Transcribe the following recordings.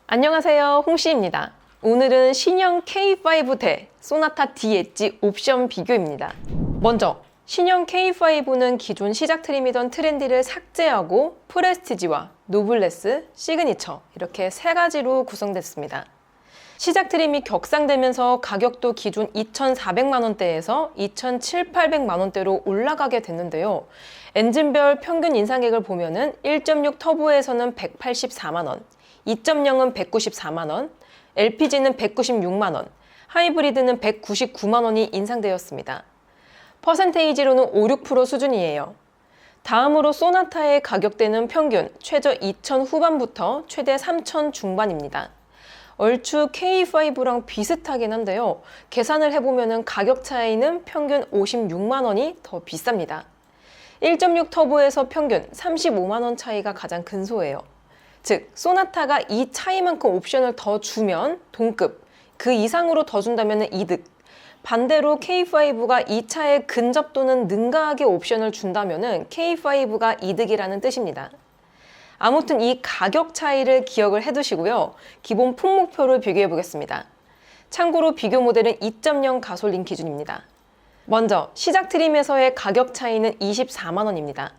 안녕하세요, 홍씨입니다. 오늘은 신형 K5 대 소나타 D 엣지 옵션 비교입니다. 먼저 신형 K5는 기존 시작 트림이던 트렌디를 삭제하고 프레스티지와 노블레스, 시그니처 이렇게 세 가지로 구성됐습니다. 시작 트림이 격상되면서 가격도 기존 2,400만 원대에서 2,700~800만 원대로 올라가게 됐는데요. 엔진별 평균 인상액을 보면은 1.6 터보에서는 184만 원, 2.0은 194만 원, LPG는 196만 원, 하이브리드는 199만 원이 인상되었습니다. 퍼센테이지로는 5, 6% 수준이에요. 다음으로 소나타의 가격대는 평균 최저 2,000 후반부터 최대 3,000 중반입니다. 얼추 K5랑 비슷하긴 한데요. 계산을 해보면 가격 차이는 평균 56만 원이 더 비쌉니다. 1.6 터보에서 평균 35만 원 차이가 가장 근소해요. 즉, 소나타가 이 차이만큼 옵션을 더 주면 동급, 그 이상으로 더 준다면 이득. 반대로 K5가 이 차에 근접 또는 능가하게 옵션을 준다면 K5가 이득이라는 뜻입니다. 아무튼 이 가격 차이를 기억을 해두시고요. 기본 품목표를 비교해 보겠습니다. 참고로 비교 모델은 2.0 가솔린 기준입니다. 먼저 시작 트림에서의 가격 차이는 24만 원입니다.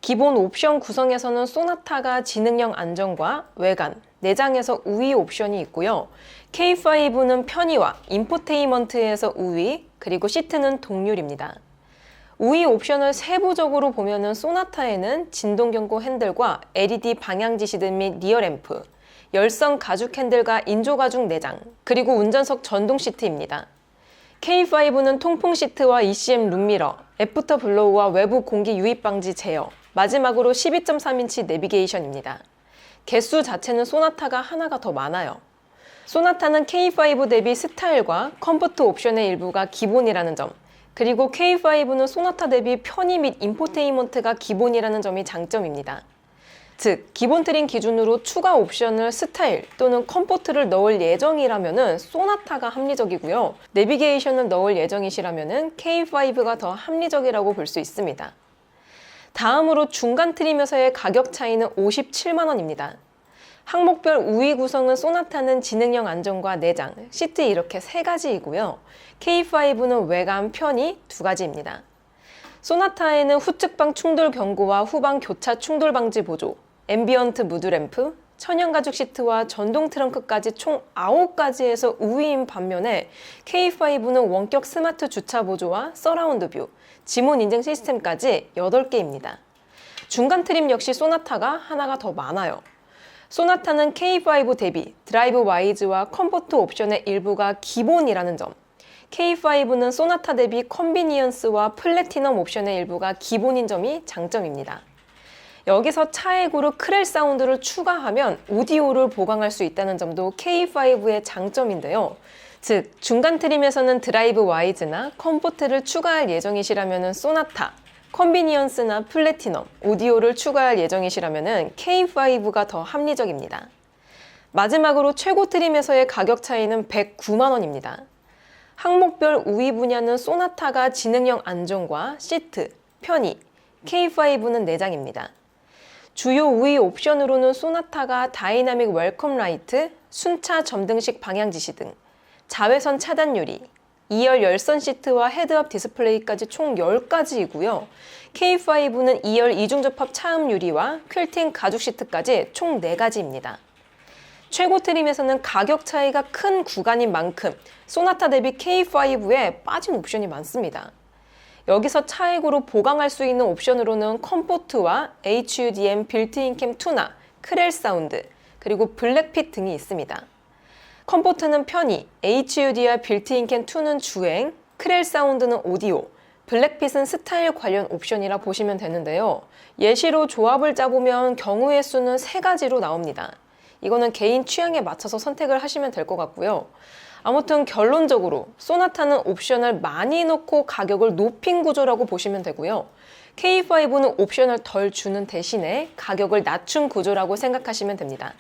기본 옵션 구성에서는 소나타가 지능형 안정과 외관, 내장에서 우위 옵션이 있고요. K5는 편의와 인포테인먼트에서 우위, 그리고 시트는 동률입니다. 우위 옵션을 세부적으로 보면은 소나타에는 진동 경고 핸들과 LED 방향 지시등 및 리어 램프, 열선 가죽 핸들과 인조 가죽 내장, 그리고 운전석 전동 시트입니다. K5는 통풍 시트와 ECM 룸미러, 애프터 블로우와 외부 공기 유입 방지 제어, 마지막으로 12.3인치 내비게이션입니다. 개수 자체는 소나타가 하나가 더 많아요. 소나타는 K5 대비 스타일과 컴포트 옵션의 일부가 기본이라는 점, 그리고 K5는 소나타 대비 편의 및 인포테인먼트가 기본이라는 점이 장점입니다. 즉, 기본 트림 기준으로 추가 옵션을 스타일 또는 컴포트를 넣을 예정이라면 소나타가 합리적이고요. 내비게이션을 넣을 예정이시라면 K5가 더 합리적이라고 볼 수 있습니다. 다음으로 중간 트림에서의 가격 차이는 57만 원입니다. 항목별 우위 구성은 소나타는 지능형 안정과 내장, 시트 이렇게 세 가지이고요. K5는 외관, 편의 두 가지입니다. 소나타에는 후측방 충돌 경고와 후방 교차 충돌 방지 보조, 앰비언트 무드램프, 천연 가죽 시트와 전동 트렁크까지 총 9가지에서 우위인 반면에 K5는 원격 스마트 주차 보조와 서라운드 뷰, 지문 인증 시스템까지 8개입니다. 중간 트림 역시 소나타가 하나가 더 많아요. 소나타는 K5 대비 드라이브 와이즈와 컴포트 옵션의 일부가 기본이라는 점, K5는 소나타 대비 컨비니언스와 플래티넘 옵션의 일부가 기본인 점이 장점입니다. 여기서 차액으로 크렐 사운드를 추가하면 오디오를 보강할 수 있다는 점도 K5의 장점인데요. 즉, 중간 트림에서는 드라이브 와이즈나 컴포트를 추가할 예정이시라면 소나타, 컨비니언스나 플래티넘, 오디오를 추가할 예정이시라면 K5가 더 합리적입니다. 마지막으로 최고 트림에서의 가격 차이는 109만 원입니다. 항목별 우위 분야는 소나타가 지능형 안정과 시트, 편의, K5는 내장입니다. 주요 우위 옵션으로는 소나타가 다이나믹 웰컴 라이트, 순차 점등식 방향 지시 등, 자외선 차단 유리, 2열 열선 시트와 헤드업 디스플레이까지 총 10가지이고요. K5는 2열 이중접합 차음 유리와 퀼팅 가죽 시트까지 총 4가지입니다. 최고 트림에서는 가격 차이가 큰 구간인 만큼 소나타 대비 K5에 빠진 옵션이 많습니다. 여기서 차액으로 보강할 수 있는 옵션으로는 컴포트와 HUDM 빌트인 캠 투나, 크렐 사운드, 그리고 블랙핏 등이 있습니다. 컴포트는 편의, HUD와 빌트인 캠 2는 주행, 크렐 사운드는 오디오, 블랙핏은 스타일 관련 옵션이라 보시면 되는데요. 예시로 조합을 짜보면 경우의 수는 3가지로 나옵니다. 이거는 개인 취향에 맞춰서 선택을 하시면 될 것 같고요. 아무튼 결론적으로 소나타는 옵션을 많이 넣고 가격을 높인 구조라고 보시면 되고요. K5는 옵션을 덜 주는 대신에 가격을 낮춘 구조라고 생각하시면 됩니다.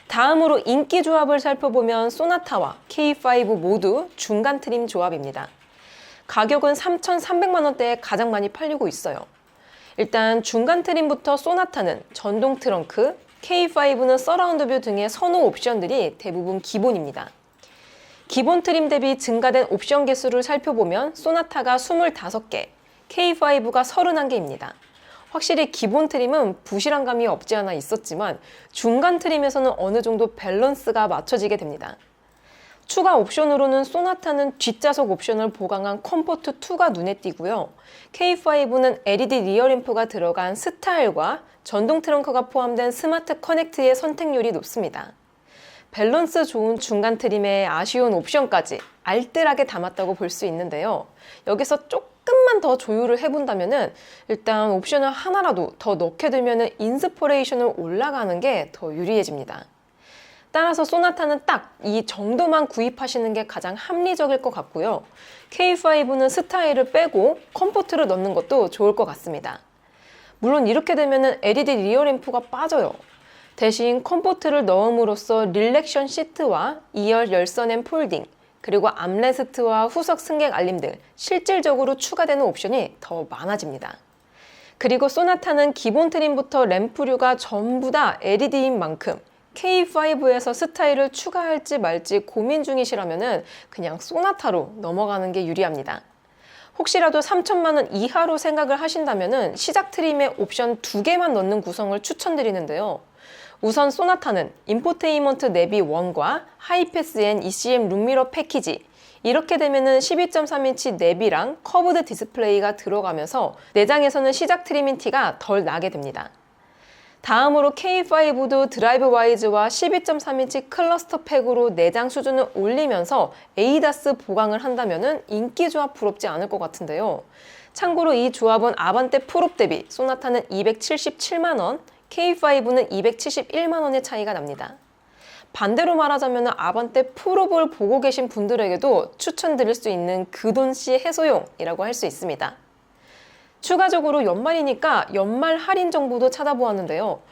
다음으로 인기 조합을 살펴보면 소나타와 K5 모두 중간 트림 조합입니다. 가격은 3,300만 원대에 가장 많이 팔리고 있어요. 일단 중간 트림부터 소나타는 전동 트렁크, K5는 서라운드 뷰 등의 선호 옵션들이 대부분 기본입니다. 기본 트림 대비 증가된 옵션 개수를 살펴보면 소나타가 25개, K5가 31개입니다. 확실히 기본 트림은 부실한 감이 없지 않아 있었지만 중간 트림에서는 어느 정도 밸런스가 맞춰지게 됩니다. 추가 옵션으로는 소나타는 뒷좌석 옵션을 보강한 컴포트2가 눈에 띄고요. K5는 LED 리어램프가 들어간 스타일과 전동 트렁크가 포함된 스마트 커넥트의 선택률이 높습니다. 밸런스 좋은 중간 트림에 아쉬운 옵션까지 알뜰하게 담았다고 볼 수 있는데요. 여기서 조금만 더 조율을 해본다면 일단 옵션을 하나라도 더 넣게 되면 인스포레이션을 올라가는 게 더 유리해집니다. 따라서 소나타는 딱 이 정도만 구입하시는 게 가장 합리적일 것 같고요. K5는 스타일을 빼고 컴포트를 넣는 것도 좋을 것 같습니다. 물론 이렇게 되면 LED 리어램프가 빠져요. 대신 컴포트를 넣음으로써 릴렉션 시트와 2열 열선 앤 폴딩, 그리고 암레스트와 후석 승객 알림 등 실질적으로 추가되는 옵션이 더 많아집니다. 그리고 소나타는 기본 트림부터 램프류가 전부 다 LED인 만큼 K5에서 스타일을 추가할지 말지 고민 중이시라면 그냥 소나타로 넘어가는 게 유리합니다. 혹시라도 3천만 원 이하로 생각을 하신다면 시작 트림에 옵션 2개만 넣는 구성을 추천드리는데요. 우선 소나타는 인포테인먼트 내비 1과 하이패스 앤 ECM 룸미러 패키지, 이렇게 되면 12.3인치 내비랑 커브드 디스플레이가 들어가면서 내장에서는 시작 트림인 티가 덜 나게 됩니다. 다음으로 K5도 드라이브 와이즈와 12.3인치 클러스터 팩으로 내장 수준을 올리면서 ADAS 보강을 한다면 인기 조합 부럽지 않을 것 같은데요. 참고로 이 조합은 아반떼 프롭 대비 소나타는 277만원, K5는 271만원의 차이가 납니다. 반대로 말하자면 아반떼 프롭을 보고 계신 분들에게도 추천드릴 수 있는 그 돈씨 해소용이라고 할 수 있습니다. 추가적으로 연말이니까 연말 할인 정보도 찾아보았는데요.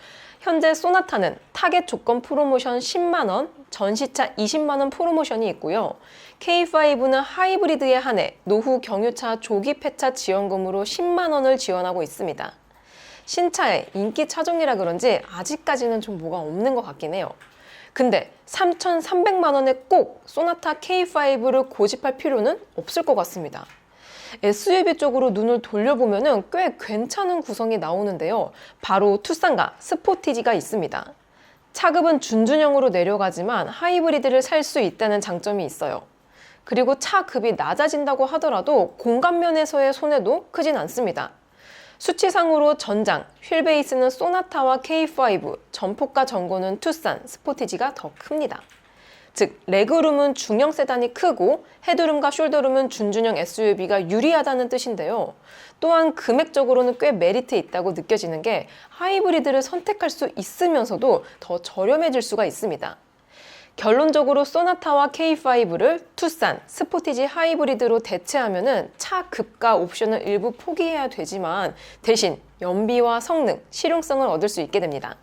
현재 소나타는 타겟 조건 프로모션 10만원, 전시차 20만원 프로모션이 있고요. K5는 하이브리드에 한해 노후 경유차 조기 폐차 지원금으로 10만원을 지원하고 있습니다. 신차의 인기 차종이라 그런지 아직까지는 좀 뭐가 없는 것 같긴 해요. 근데 3,300만원에 꼭 소나타 K5를 고집할 필요는 없을 것 같습니다. SUV 쪽으로 눈을 돌려보면 꽤 괜찮은 구성이 나오는데요. 바로 투싼과 스포티지가 있습니다. 차급은 준준형으로 내려가지만 하이브리드를 살 수 있다는 장점이 있어요. 그리고 차급이 낮아진다고 하더라도 공간면에서의 손해도 크진 않습니다. 수치상으로 전장, 휠베이스는 소나타와 K5, 전폭과 전고는 투싼, 스포티지가 더 큽니다. 즉, 레그룸은 중형 세단이 크고 헤드룸과 숄더룸은 준준형 SUV가 유리하다는 뜻인데요. 또한 금액적으로는 꽤 메리트 있다고 느껴지는 게 하이브리드를 선택할 수 있으면서도 더 저렴해질 수가 있습니다. 결론적으로 소나타와 K5를 투싼, 스포티지 하이브리드로 대체하면 차 급과 옵션을 일부 포기해야 되지만 대신 연비와 성능, 실용성을 얻을 수 있게 됩니다.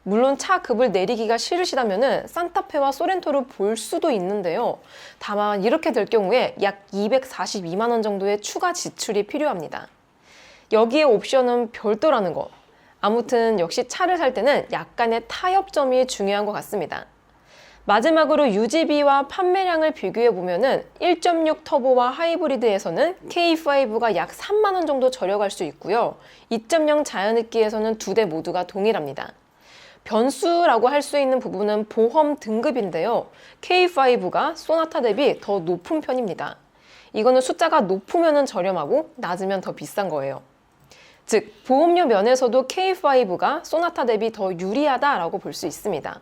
물론 차 급을 내리기가 싫으시다면 산타페와 소렌토를 볼 수도 있는데요. 다만 이렇게 될 경우에 약 242만 원 정도의 추가 지출이 필요합니다. 여기에 옵션은 별도라는 거. 아무튼 역시 차를 살 때는 약간의 타협점이 중요한 것 같습니다. 마지막으로 유지비와 판매량을 비교해보면 1.6 터보와 하이브리드에서는 K5가 약 3만 원 정도 저렴할 수 있고요. 2.0 자연흡기에서는 두 대 모두가 동일합니다. 변수라고 할 수 있는 부분은 보험 등급인데요. K5가 소나타 대비 더 높은 편입니다. 이거는 숫자가 높으면 저렴하고 낮으면 더 비싼 거예요. 즉, 보험료 면에서도 K5가 소나타 대비 더 유리하다라고 볼 수 있습니다.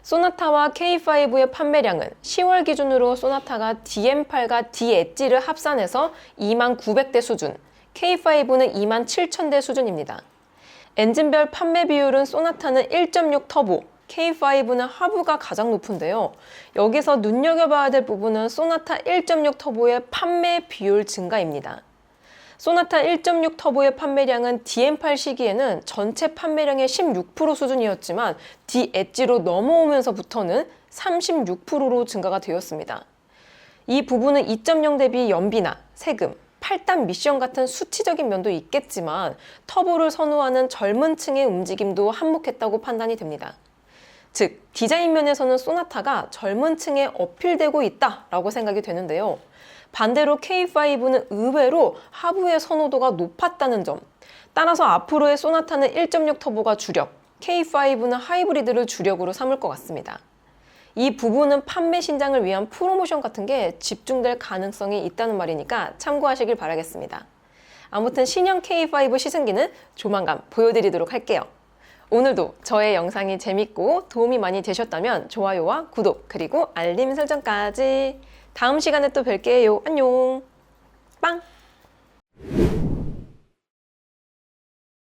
소나타와 K5의 판매량은 10월 기준으로 소나타가 DM8과 D-엣지를 합산해서 29,900대 수준, K5는 27,000대 수준입니다. 엔진별 판매 비율은 소나타는 1.6 터보, K5는 하부가 가장 높은데요. 여기서 눈여겨봐야 될 부분은 소나타 1.6 터보의 판매 비율 증가입니다. 소나타 1.6 터보의 판매량은 DM8 시기에는 전체 판매량의 16% 수준이었지만 D-엣지로 넘어오면서부터는 36%로 증가가 되었습니다. 이 부분은 2.0 대비 연비나 세금, 탈단 미션 같은 수치적인 면도 있겠지만 터보를 선호하는 젊은 층의 움직임도 한몫했다고 판단이 됩니다. 즉, 디자인 면에서는 소나타가 젊은 층에 어필되고 있다라고 생각이 되는데요. 반대로 K5는 의외로 하부의 선호도가 높았다는 점. 따라서 앞으로의 소나타는 1.6 터보가 주력, K5는 하이브리드를 주력으로 삼을 것 같습니다. 이 부분은 판매 신장을 위한 프로모션 같은 게 집중될 가능성이 있다는 말이니까 참고하시길 바라겠습니다. 아무튼 신형 K5 시승기는 조만간 보여드리도록 할게요. 오늘도 저의 영상이 재밌고 도움이 많이 되셨다면 좋아요와 구독 그리고 알림 설정까지. 다음 시간에 또 뵐게요. 안녕. 빵!